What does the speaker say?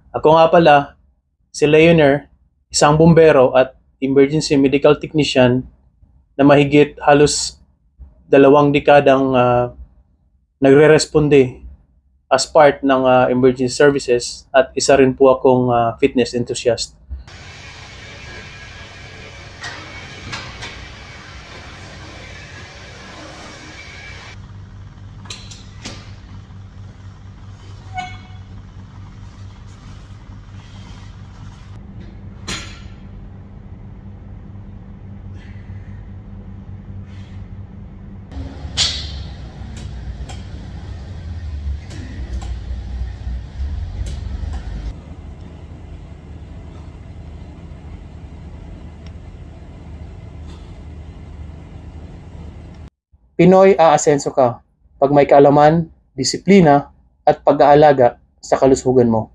Ako nga pala, si Leoner, isang bumbero at emergency medical technician na mahigit halos 2 dekadang nagre-responde as part ng emergency services at isa rin po akong fitness enthusiast. Pinoy aasenso ka pag may kaalaman, disiplina at pag-aalaga sa kalusugan mo.